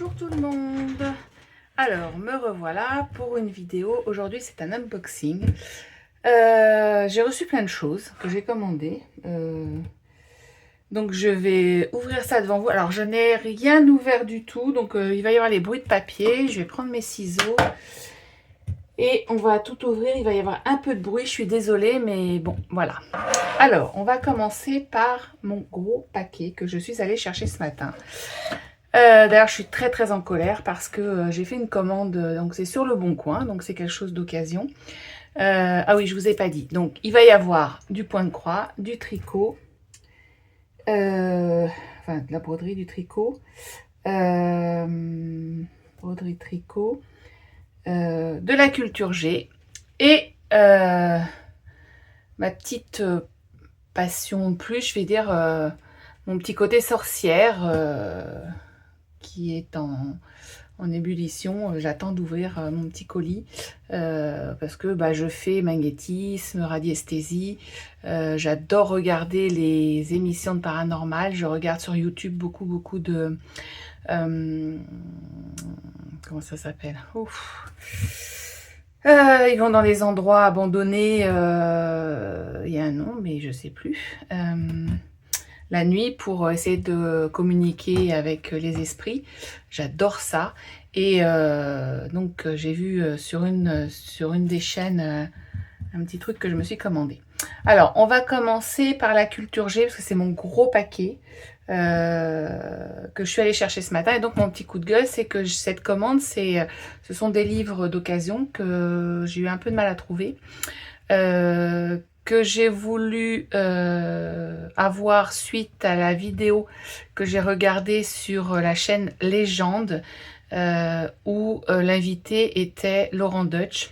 Bonjour tout le monde. Alors, me revoilà pour une vidéo. Aujourd'hui, c'est un unboxing. J'ai reçu plein de choses que j'ai commandées. Donc, je vais ouvrir ça devant vous. Alors, je n'ai rien ouvert du tout. Donc, il va y avoir les bruits de papier. Je vais prendre mes ciseaux. Et on va tout ouvrir. Il va y avoir un peu de bruit. Je suis désolée, mais bon, voilà. Alors, on va commencer par mon gros paquet que je suis allée chercher ce matin. D'ailleurs, je suis très en colère parce que j'ai fait une commande, donc c'est sur Le Bon Coin, donc c'est quelque chose d'occasion. Ah oui, je vous ai pas dit. Donc, il va y avoir du point de croix, du tricot, enfin de la broderie, du tricot, broderie, tricot, de la culture G et ma petite passion plus, je vais dire mon petit côté sorcière. Qui est en ébullition. J'attends d'ouvrir mon petit colis parce que je fais magnétisme, radiesthésie. J'adore regarder les émissions de paranormal. Je regarde sur YouTube beaucoup de... comment ça s'appelle? Ils vont dans les endroits abandonnés. Il y a un nom, mais je sais plus. La nuit pour essayer de communiquer avec les esprits. J'adore ça. Et donc j'ai vu sur une des chaînes un petit truc que je me suis commandé. Alors on va commencer par la culture G parce que c'est mon gros paquet que je suis allée chercher ce matin. Et donc mon petit coup de gueule, c'est que cette commande, ce sont des livres d'occasion que j'ai eu un peu de mal à trouver. Que j'ai voulu avoir suite à la vidéo que j'ai regardée sur la chaîne Légende où l'invité était Laurent Deutsch,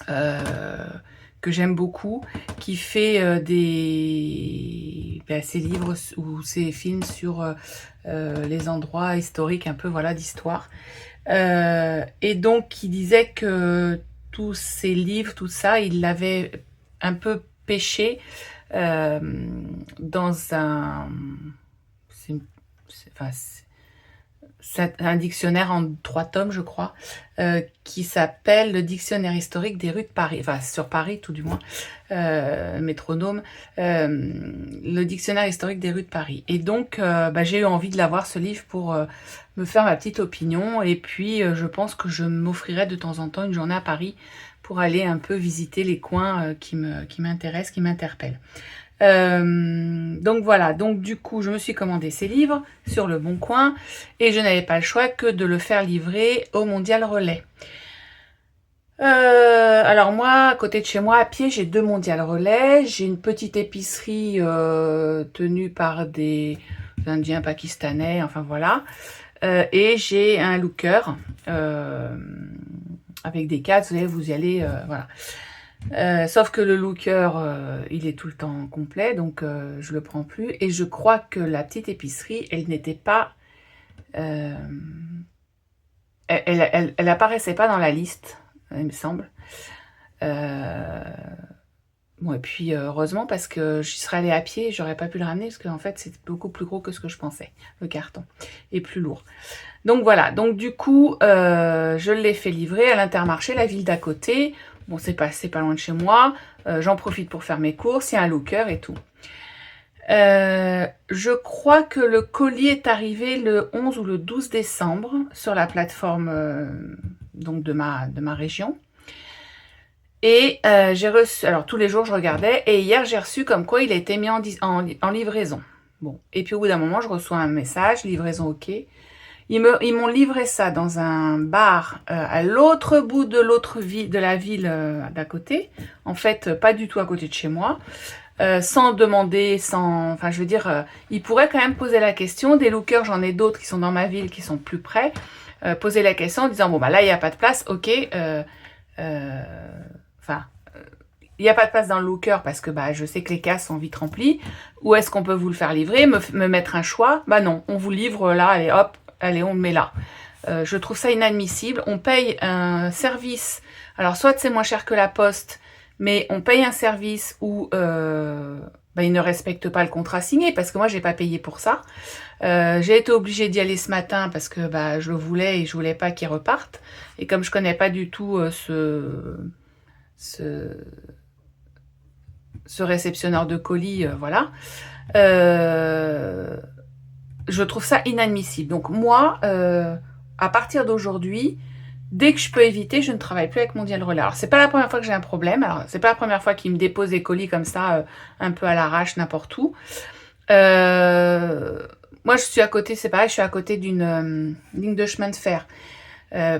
que j'aime beaucoup, qui fait ses livres ou ses films sur les endroits historiques, un peu voilà d'histoire. Et donc qui disait que tous ces livres, tout ça, il l'avait un peu pêché dans c'est un dictionnaire en 3 tomes, je crois, qui s'appelle le dictionnaire historique des rues de Paris, enfin sur Paris tout du moins, métronome, le dictionnaire historique des rues de Paris. Et donc j'ai eu envie de l'avoir ce livre pour me faire ma petite opinion, et puis je pense que je m'offrirai de temps en temps une journée à Paris pour aller un peu visiter les coins qui m'intéressent, qui m'interpellent. Donc voilà, donc du coup je me suis commandé ces livres sur Le Bon Coin et je n'avais pas le choix que de le faire livrer au Mondial Relais. Alors moi, à côté de chez moi, à pied, j'ai 2 Mondial Relais, j'ai une petite épicerie tenue par des Indiens pakistanais, enfin voilà, et j'ai un looker avec des cases, vous y allez, voilà. Sauf que le looker, il est tout le temps complet, donc je le prends plus. Et je crois que la petite épicerie, elle n'était pas... elle apparaissait pas dans la liste, il me semble. Bon, et puis heureusement, parce que j'y serais allée à pied, j'aurais pas pu le ramener, parce qu'en fait, c'est beaucoup plus gros que ce que je pensais, le carton, et plus lourd. Donc voilà, donc du coup, je l'ai fait livrer à l'Intermarché, la ville d'à côté. Bon, c'est pas loin de chez moi. J'en profite pour faire mes courses. Il y a un looker et tout. Je crois que le colis est arrivé le 11 ou le 12 décembre sur la plateforme donc de ma région. Et j'ai reçu... Alors, tous les jours, je regardais. Et hier, j'ai reçu comme quoi il a été mis en livraison. Bon. Et puis, au bout d'un moment, je reçois un message, livraison OK. Ils m'ont livré ça dans un bar à l'autre bout de la ville d'à côté. En fait, pas du tout à côté de chez moi. Sans demander, enfin je veux dire, ils pourraient quand même poser la question. Des lookers, j'en ai d'autres qui sont dans ma ville, qui sont plus près. Poser la question en disant, bon là, il n'y a pas de place, ok. Enfin, il n'y a pas de place dans le looker parce que je sais que les cases sont vite remplies. Où est-ce qu'on peut vous le faire livrer, me mettre un choix? Non, on vous livre là, allez hop. Allez, on le met là. Je trouve ça inadmissible. On paye un service. Alors, soit c'est moins cher que la poste, mais on paye un service où bah, ils ne respectent pas le contrat signé parce que moi, j'ai pas payé pour ça. J'ai été obligée d'y aller ce matin parce que bah, je le voulais et je voulais pas qu'ils repartent. Et comme je connais pas du tout ce réceptionneur de colis, voilà. Je trouve ça inadmissible. Donc moi, à partir d'aujourd'hui, dès que je peux éviter, je ne travaille plus avec Mondial Relais. Alors, c'est pas la première fois que j'ai un problème. Alors, c'est pas la première fois qu'ils me déposent des colis comme ça, un peu à l'arrache, n'importe où. Moi, je suis à côté, c'est pareil, je suis à côté d'une ligne de chemin de fer.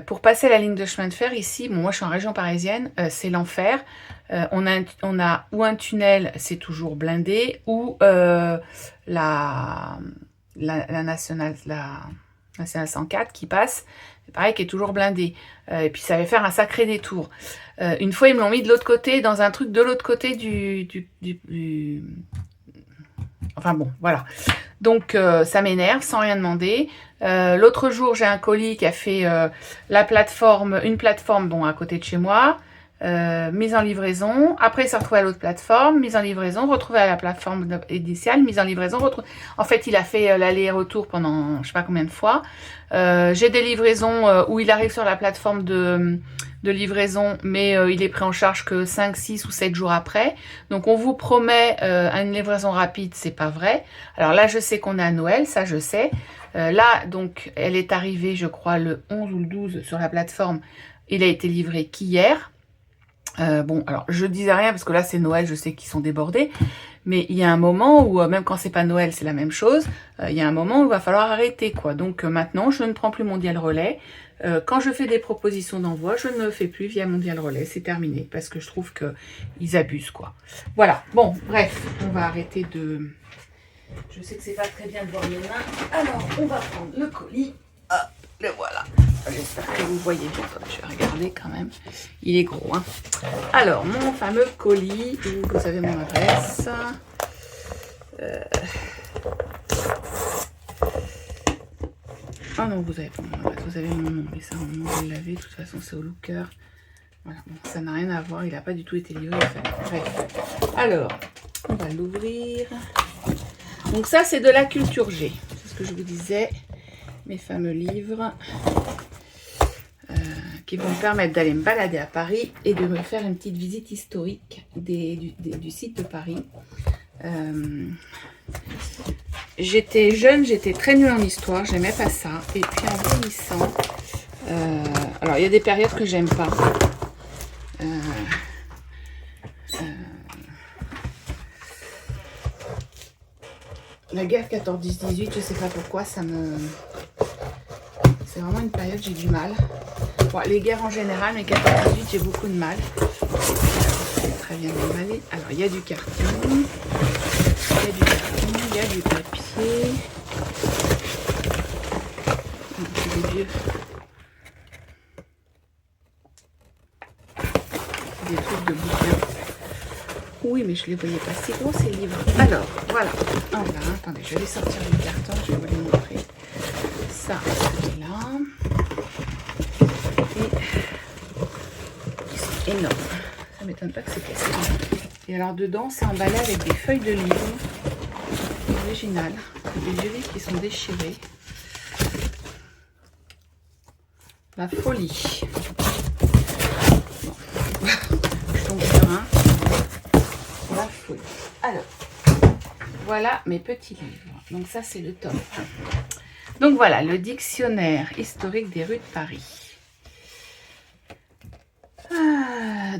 Pour passer la ligne de chemin de fer, ici, bon, moi je suis en région parisienne, c'est l'enfer. On a ou un tunnel, c'est toujours blindé, ou la nationale 104 qui passe, c'est pareil, qui est toujours blindée. Et puis ça va faire un sacré détour. Une fois, ils me l'ont mis de l'autre côté, dans un truc de l'autre côté du... Enfin bon, voilà. Donc ça m'énerve sans rien demander. L'autre jour, j'ai un colis qui a fait une plateforme bon, à côté de chez moi, mise en livraison. Après, il s'est retrouvé à l'autre plateforme, mise en livraison, retrouvé à la plateforme initiale, mise en livraison. En fait, il a fait l'aller-retour pendant je sais pas combien de fois. J'ai des livraisons où il arrive sur la plateforme de livraison, mais il est pris en charge que 5, 6 ou 7 jours après. Donc on vous promet une livraison rapide, c'est pas vrai. Alors là, je sais qu'on est à Noël, ça je sais. Là, donc, elle est arrivée, je crois, le 11 ou le 12 sur la plateforme. Il a été livré qu'hier. Bon, alors je disais rien parce que là c'est Noël, je sais qu'ils sont débordés. Mais il y a un moment où, même quand c'est pas Noël, c'est la même chose. Il y a un moment où il va falloir arrêter, quoi. Donc maintenant, je ne prends plus Mondial Relais. Quand je fais des propositions d'envoi, je ne le fais plus via Mondial Relais. C'est terminé parce que je trouve qu'ils abusent, quoi. Voilà. Bon, bref, on va arrêter de... Je sais que c'est pas très bien de voir mes mains. Alors, on va prendre le colis. Ah, le voilà. J'espère que vous voyez. Je vais regarder quand même. Il est gros, hein. Alors, mon fameux colis. Vous avez mon adresse. Ah non, vous avez pas mon adresse. Vous avez mon nom. Mais ça, mon nom, vous l'avez. De toute façon, c'est au looker. Voilà. Bon, ça n'a rien à voir. Il n'a pas du tout été livré. Bref. Alors, on va l'ouvrir. Donc ça, c'est de la culture G. C'est ce que je vous disais. Mes fameux livres qui vont me permettre d'aller me balader à Paris et de me faire une petite visite historique du site de Paris. J'étais jeune, j'étais très nulle en histoire, j'aimais pas ça. Et puis en vieillissant, alors il y a des périodes que j'aime pas. La guerre 14-10-18, je sais pas pourquoi, ça me... C'est vraiment une période, j'ai du mal. Bon, les guerres en général, mais 14-18, j'ai beaucoup de mal. C'est très bien emballé. Alors, il y a du carton. Il y a du papier. C'est des vieux. Des trucs de bouquins. Oui, mais je les voyais pas si gros ces livres. Alors, voilà. Ah, voilà. Attendez, je vais sortir du carton, je vais vous les montrer. Ça, c'est là. Et ils sont énormes. Ça m'étonne pas que c'est cassé. Et alors dedans, c'est emballé avec des feuilles de livres originales. Des vieux livres qui sont déchirés. La folie. Bon. Je tombe sur un. La folie. Alors, voilà mes petits livres. Donc ça, c'est le top. Donc voilà, le dictionnaire historique des rues de Paris.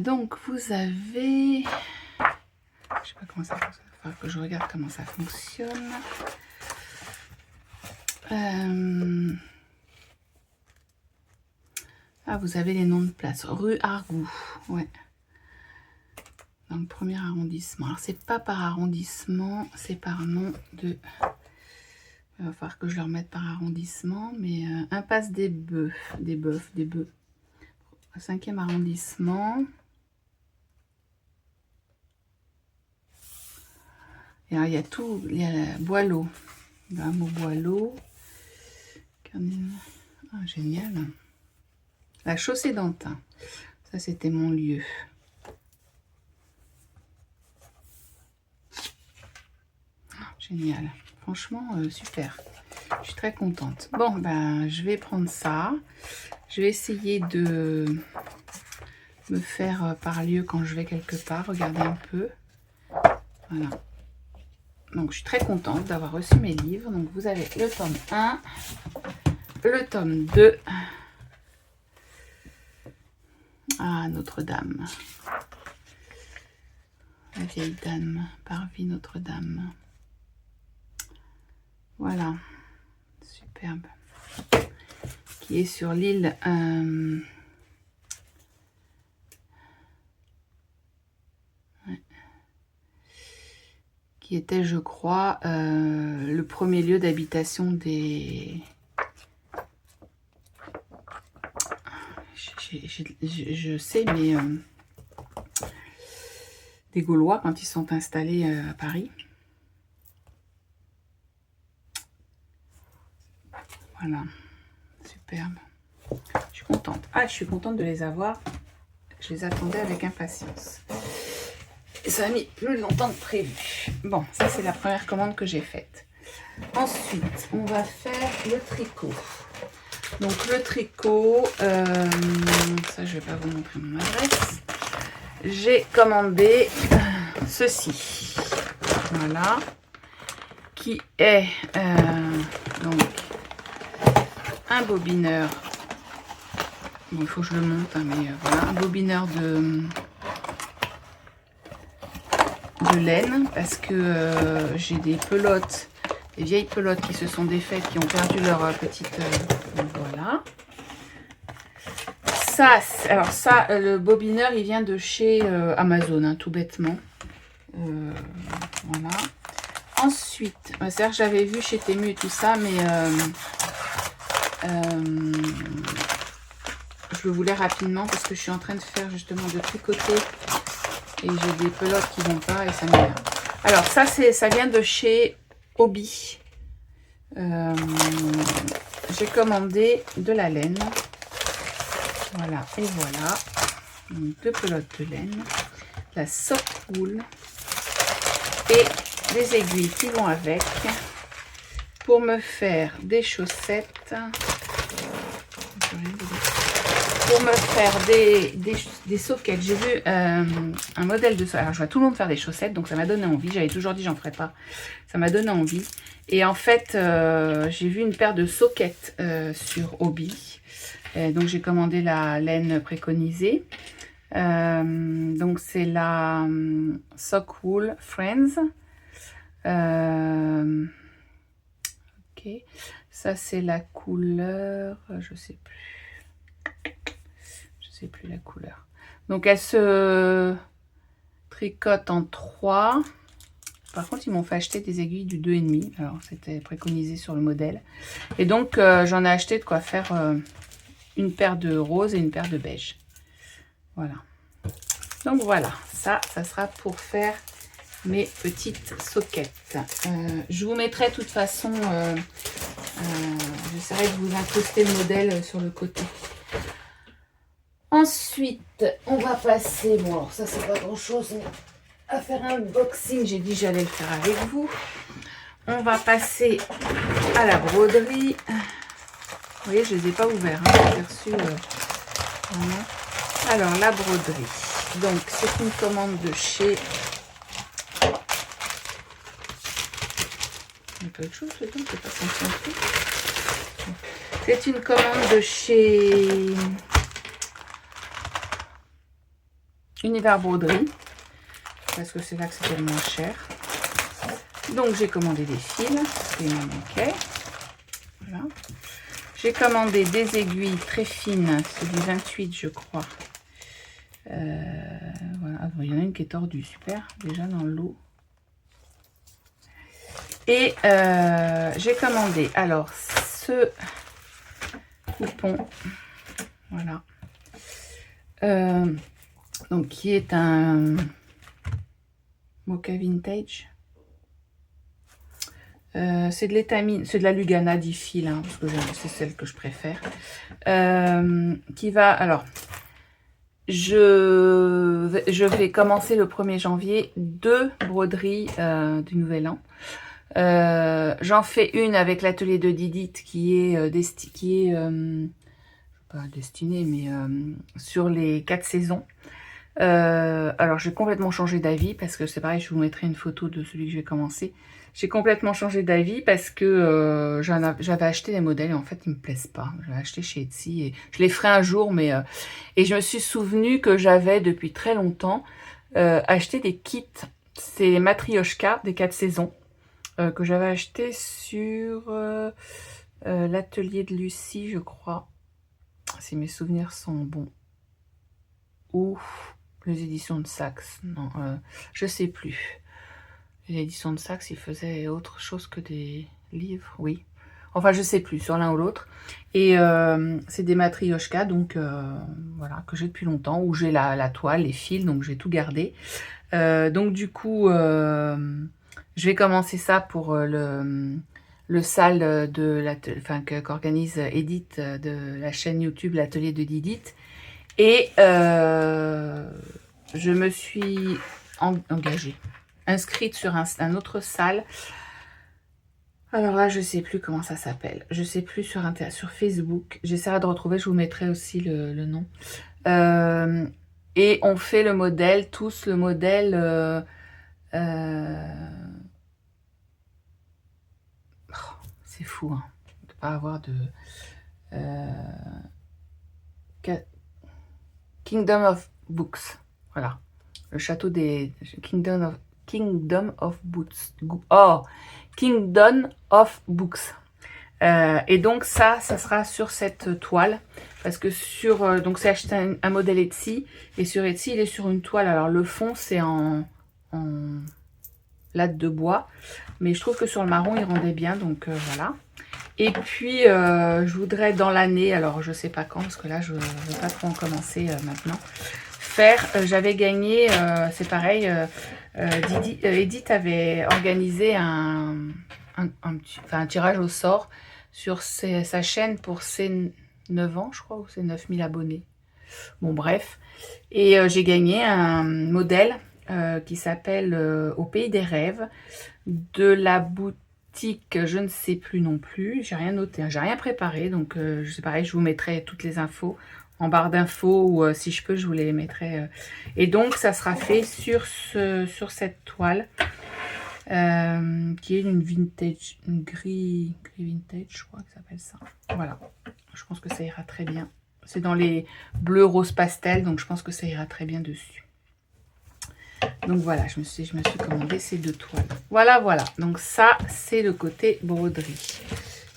Donc vous avez... Je sais pas comment ça fonctionne. Il faudra que je regarde comment ça fonctionne. Vous avez les noms de places. Rue Argout. Ouais. Dans le premier arrondissement. Alors, c'est pas par arrondissement, c'est par nom de... Il va falloir que je le remette par arrondissement, mais impasse des bœufs. Des bœufs. 5e arrondissement. Et alors, il y a tout. Il y a Boileau. Il y a un mot Boileau. Ah, génial. La chaussée d'Antin. Ça, c'était mon lieu. Génial. Franchement, super. Je suis très contente. Bon, ben, je vais prendre ça. Je vais essayer de me faire par lieu quand je vais quelque part. Regardez un peu. Voilà. Donc, je suis très contente d'avoir reçu mes livres. Donc, vous avez le tome 1, le tome 2. Ah, Notre-Dame. La vieille dame, Parvis Notre-Dame. Voilà. Superbe. Qui est sur l'île qui était, je crois, le premier lieu d'habitation des... Je sais, mais des Gaulois quand ils sont installés à Paris. Voilà, superbe. Je suis contente. Ah, je suis contente de les avoir. Je les attendais avec impatience. Et ça a mis plus longtemps que prévu. Bon, ça c'est la première commande que j'ai faite. Ensuite, on va faire le tricot. Donc le tricot, ça je vais pas vous montrer mon adresse. J'ai commandé ceci. Voilà. Qui est donc un bobineur. Bon, il faut que je le monte, hein, mais voilà, un bobineur de laine parce que j'ai des pelotes, des vieilles pelotes qui se sont défaites, qui ont perdu leur petite... voilà. Ça, alors ça, le bobineur, il vient de chez Amazon, hein, tout bêtement. Voilà. Ensuite, c'est-à-dire que j'avais vu chez Temu et tout ça, mais je le voulais rapidement parce que je suis en train de faire justement de tricoter et j'ai des pelotes qui vont pas et ça m'énerve. Alors ça, ça vient de chez Hobby. J'ai commandé de la laine. Voilà, et voilà. Donc, 2 pelotes de laine, la sock wool et des aiguilles qui vont avec pour me faire des chaussettes. Pour me faire des sockets. J'ai vu un modèle de... Alors, je vois tout le monde faire des chaussettes, donc ça m'a donné envie. J'avais toujours dit j'en ferais pas. Ça m'a donné envie. Et en fait, j'ai vu une paire de sockets sur Hobby. Donc, j'ai commandé la laine préconisée. Donc, c'est la Sock Wool Friends. Ok. Ça, c'est la couleur... Je sais plus. Je sais plus la couleur. Donc, elle se tricote en 3. Par contre, ils m'ont fait acheter des aiguilles du 2,5. Alors, c'était préconisé sur le modèle. Et donc, j'en ai acheté de quoi faire une paire de rose et une paire de beige. Voilà. Donc, voilà. Ça sera pour faire mes petites soquettes. Je vous mettrai de toute façon... j'essaierai de vous incruster le modèle sur le côté. Ensuite, on va passer... Bon, alors ça, c'est pas grand-chose, mais... à faire un unboxing, j'ai dit que j'allais le faire avec vous. On va passer à la broderie. Vous voyez, je ne les ai pas ouverts, hein. J'ai reçu voilà. Alors, la broderie. Donc, c'est une commande de chez... Il y a pas autre chose, c'est tout, c'est pas concentré. C'est une commande de chez Univers Broderie. Parce que c'est là que c'était le moins cher. Donc j'ai commandé des fils, il m'en manquait. Voilà. J'ai commandé des aiguilles très fines, c'est du 28 je crois. Voilà. Ah, il y en a une qui est tordue, super, déjà dans l'eau. Et j'ai commandé alors ce coupon, voilà, donc qui est un Mocha Vintage. C'est de l'étamine, c'est de la Lugana 10 fils, hein, parce que c'est celle que je préfère. Qui va, alors, je vais commencer le 1er janvier 2 broderies du Nouvel An. J'en fais une avec l'atelier de Didit qui est, pas destinée, mais sur les 4 saisons. Alors j'ai complètement changé d'avis parce que c'est pareil, je vous mettrai une photo de celui que je vais commencer. J'ai complètement changé d'avis parce que j'avais acheté des modèles et en fait ils me plaisent pas. J'ai acheté chez Etsy et je les ferai un jour, mais et je me suis souvenu que j'avais depuis très longtemps acheté des kits. C'est les Matryoshka des 4 saisons que j'avais acheté sur l'atelier de Lucie, je crois, si mes souvenirs sont bons. Ou les éditions de Saxe, non, je sais plus. Les éditions de Saxe, ils faisaient autre chose que des livres, oui. Enfin, je sais plus, sur l'un ou l'autre. Et c'est des Matryoshka, donc voilà, que j'ai depuis longtemps, où j'ai la toile, les fils, donc j'ai tout gardé. Donc du coup, je vais commencer ça pour le salle de qu'organise Edith de la chaîne YouTube L'Atelier de Didit. Et je me suis engagée, inscrite sur un autre salle. Alors là, je sais plus comment ça s'appelle. Je sais plus sur Facebook. J'essaierai de retrouver, je vous mettrai aussi le nom. Et on fait le modèle, tous le modèle... c'est fou, hein, de ne pas avoir de... Kingdom of Books, voilà, le château des Kingdom of Books. Oh, Kingdom of Books. Et donc ça sera sur cette toile, parce que sur donc c'est acheté un modèle Etsy, et sur Etsy il est sur une toile. Alors le fond c'est en latte de bois, mais je trouve que sur le marron il rendait bien, donc voilà. Et puis, je voudrais dans l'année, alors je sais pas quand, parce que là, je ne veux pas trop en commencer maintenant, faire, j'avais gagné, c'est pareil, Edith avait organisé un tirage au sort sur sa chaîne pour ses 9 ans, je crois, ou ses 9000 abonnés. Bon, bref. Et j'ai gagné un modèle qui s'appelle Au Pays des Rêves, de la boutique, je ne sais plus non plus, j'ai rien noté, hein, j'ai rien préparé, donc c'est pareil, je vous mettrai toutes les infos en barre d'infos, ou si je peux je vous les mettrai, et donc ça sera fait sur cette toile qui est une vintage, une gris vintage, je crois que ça s'appelle ça. Voilà, je pense que ça ira très bien, c'est dans les bleus rose pastel, donc je pense que ça ira très bien dessus. Donc voilà, je me suis commandé ces 2 toiles. Voilà, donc ça, c'est le côté broderie.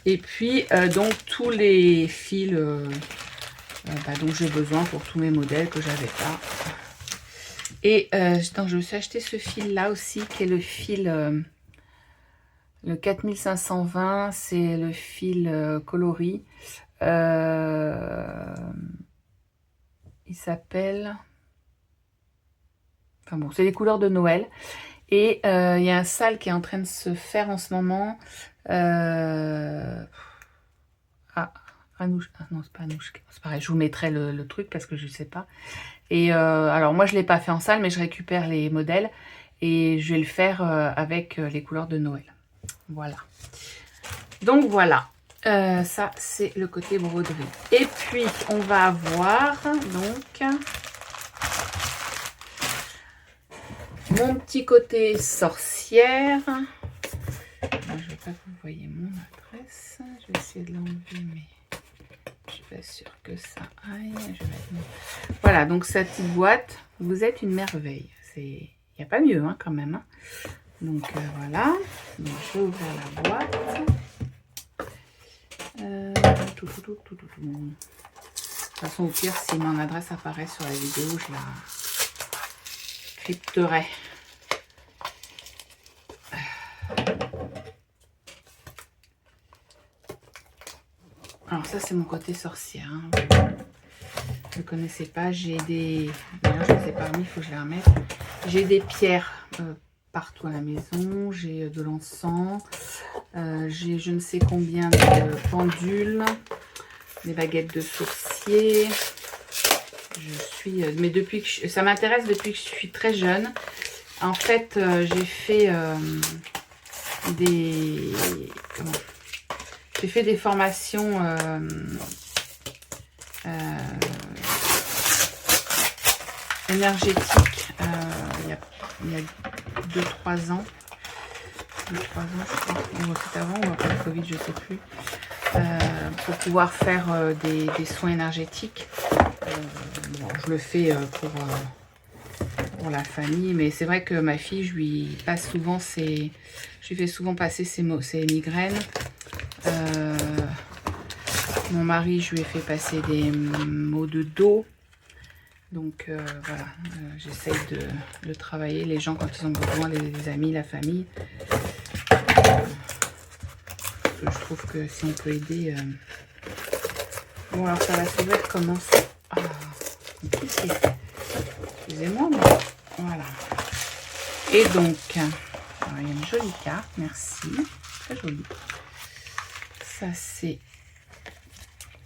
Et puis, donc, tous les fils dont j'ai besoin pour tous mes modèles que j'avais pas. Et donc, je me suis acheté ce fil-là aussi, qui est le fil, le 4520, c'est le fil coloris. Il s'appelle... Enfin bon, c'est les couleurs de Noël. Et il y a un sale qui est en train de se faire en ce moment. Anouchka. Ah non, c'est pas Anouchka. C'est pareil, je vous mettrai le truc parce que je ne sais pas. Et alors moi, je ne l'ai pas fait en salle, mais je récupère les modèles. Et je vais le faire avec les couleurs de Noël. Voilà. Donc voilà. Ça, c'est le côté broderie. Et puis, on va avoir donc... mon petit côté sorcière. Je ne veux pas que vous voyez mon adresse. Je vais essayer de l'enlever, mais je suis pas sûre que ça aille. Je vais mettre voilà, donc cette petite boîte, vous êtes une merveille. Il n'y a pas mieux, hein, quand même. Hein. Donc voilà. Donc, je vais ouvrir la boîte. De toute façon, au pire, si mon adresse apparaît sur la vidéo, je la crypterai. Alors ça, c'est mon côté sorcière. Hein. Vous ne connaissez pas, j'ai des... D'ailleurs, je ne les ai pas mis, il faut que je les remette. J'ai des pierres partout à la maison. J'ai de l'encens. J'ai je ne sais combien de pendules. Des baguettes de sorcier. Je suis... mais depuis que ça m'intéresse depuis que je suis très jeune. En fait, j'ai fait des... J'ai fait des formations énergétiques il y a 2-3 ans. 2-3 ans, je crois. Ou c'est avant ou après le Covid, je ne sais plus. Pour pouvoir faire des soins énergétiques. Bon, je le fais pour la famille, mais c'est vrai que ma fille, je lui passe souvent je lui fais souvent passer ses migraines. Mon mari, je lui ai fait passer des maux de dos. Donc voilà, j'essaye de travailler les gens quand ils ont besoin, les amis, la famille. Je trouve que si on peut aider... Bon, alors ça va s'ouvrir comment ça? Ah, compliqué. Excusez-moi, mais voilà. Et donc, alors, il y a une jolie carte, merci. Très jolie. Ça, c'est...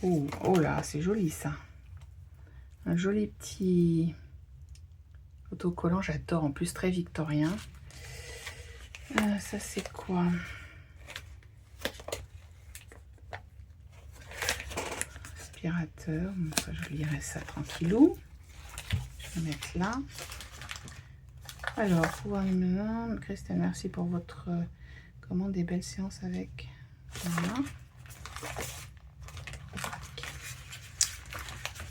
Oh, oh là, c'est joli ça. Un joli petit autocollant, j'adore, en plus très victorien. Ça, c'est quoi? Aspirateur, bon, ça, je lirai ça tranquillou. Je vais mettre là. Alors, pouvoir numéro 1, Christelle, merci pour votre commande, des belles séances avec. Voilà.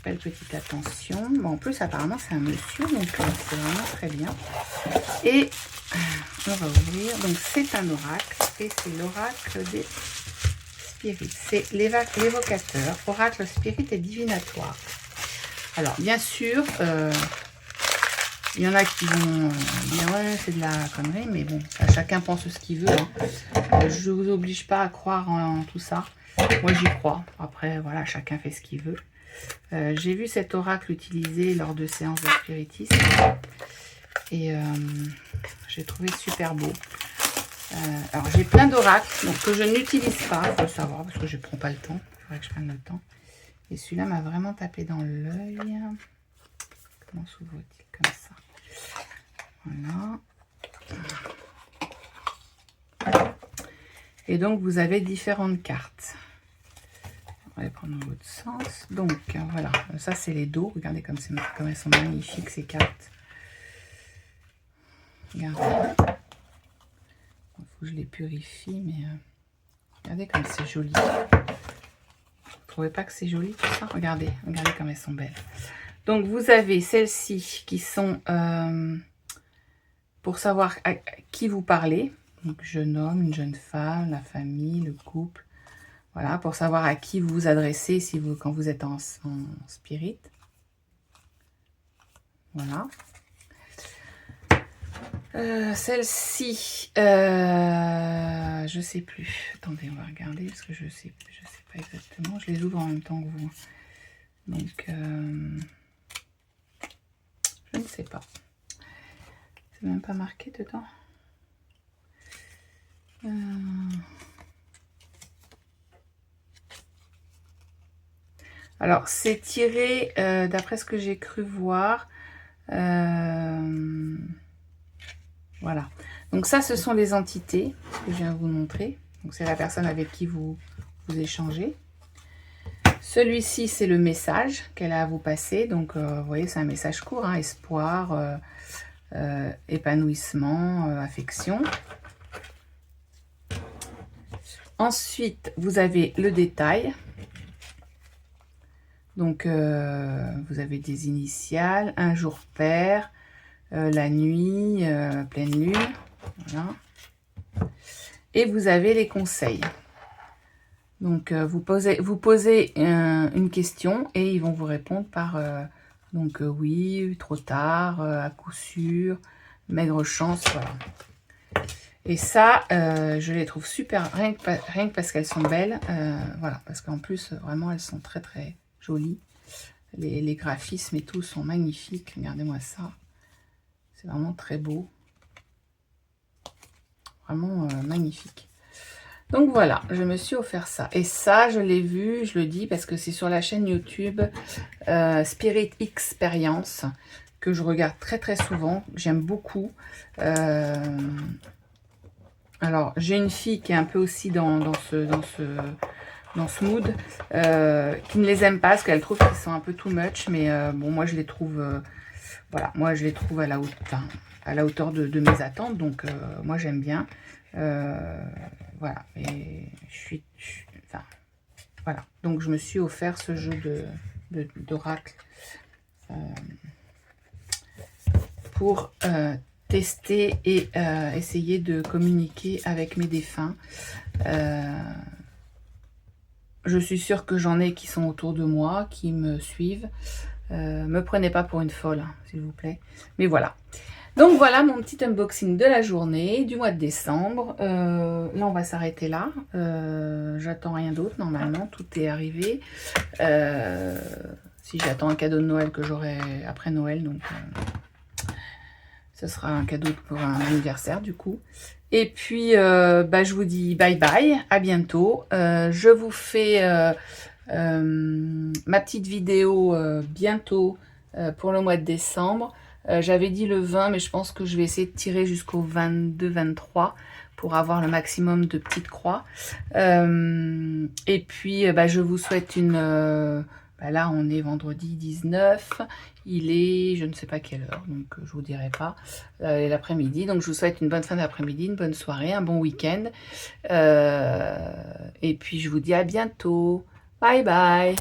Belle petite attention. Bon, en plus, apparemment, c'est un monsieur, donc c'est vraiment très bien. Et on va ouvrir. Donc, c'est un oracle, et c'est l'oracle des spirites. C'est l'évocateur, oracle spirit et divinatoire. Alors, bien sûr, il y en a qui vont dire ouais, c'est de la connerie, mais bon, chacun pense ce qu'il veut. Hein. Je ne vous oblige pas à croire en tout ça. Moi, j'y crois. Après, voilà, chacun fait ce qu'il veut. J'ai vu cet oracle utilisé lors de séances de spiritisme et j'ai trouvé super beau. Alors j'ai plein d'oracles que je n'utilise pas, il faut le savoir parce que je ne prends pas le temps. Il faudrait que je prenne le temps. Et celui-là m'a vraiment tapé dans l'œil. Comment s'ouvre-t-il comme ça? Voilà. Et donc vous avez différentes cartes. On va les prendre dans l'autre sens. Donc voilà, ça c'est les dos. Regardez comme elles sont magnifiques ces cartes. Regardez. Il faut que je les purifie, mais regardez comme c'est joli. Vous trouvez pas que c'est joli tout ça? Regardez comme elles sont belles. Donc vous avez celles-ci qui sont pour savoir à qui vous parlez. Donc jeune homme, une jeune femme, la famille, le couple. Voilà, pour savoir à qui vous vous adressez quand vous êtes en spirit. Voilà. Celle-ci, je sais plus. Attendez, on va regarder parce que je sais pas exactement. Je les ouvre en même temps que vous. Donc, je ne sais pas. C'est même pas marqué dedans. Alors, c'est tiré, d'après ce que j'ai cru voir. Voilà. Donc ça, ce sont les entités que je viens de vous montrer. Donc c'est la personne avec qui vous échangez. Celui-ci, c'est le message qu'elle a à vous passer. Donc, vous voyez, c'est un message court. Hein, espoir, épanouissement, affection. Ensuite, vous avez le détail. Donc, vous avez des initiales, un jour pair, la nuit, pleine lune. Voilà. Et vous avez les conseils. Donc, vous posez une question et ils vont vous répondre par donc oui, trop tard, à coup sûr, maigre chance, voilà. Et ça, je les trouve super, rien que parce qu'elles sont belles. Voilà, parce qu'en plus, vraiment, elles sont très très jolies. Les graphismes et tout sont magnifiques. Regardez-moi ça. C'est vraiment très beau. Vraiment magnifique. Donc voilà, je me suis offert ça. Et ça, je l'ai vu, je le dis, parce que c'est sur la chaîne YouTube Spirit Experience que je regarde très très souvent. J'aime beaucoup. Alors, j'ai une fille qui est un peu aussi dans ce mood, qui ne les aime pas parce qu'elle trouve qu'ils sont un peu too much, mais bon, moi je les trouve, voilà, moi je les trouve à la hauteur de mes attentes, donc moi j'aime bien. Voilà, et enfin, voilà, donc je me suis offert ce jeu d'oracle pour tester et essayer de communiquer avec mes défunts. Je suis sûre que j'en ai qui sont autour de moi, qui me suivent. Me prenez pas pour une folle, hein, s'il vous plaît. Mais voilà. Donc voilà mon petit unboxing de la journée, du mois de décembre. Là, on va s'arrêter là. J'attends rien d'autre, normalement. Tout est arrivé. Si j'attends un cadeau de Noël que j'aurai après Noël, donc ce sera un cadeau pour un anniversaire, du coup. Et puis, je vous dis bye bye, à bientôt. Je vous fais ma petite vidéo bientôt pour le mois de décembre. J'avais dit le 20, mais je pense que je vais essayer de tirer jusqu'au 22-23 pour avoir le maximum de petites croix. Et puis, je vous souhaite une... là, on est vendredi 19. Il est, je ne sais pas quelle heure, donc je vous dirai pas, l'après-midi. Donc, je vous souhaite une bonne fin d'après-midi, une bonne soirée, un bon week-end. Et puis, je vous dis à bientôt. Bye bye.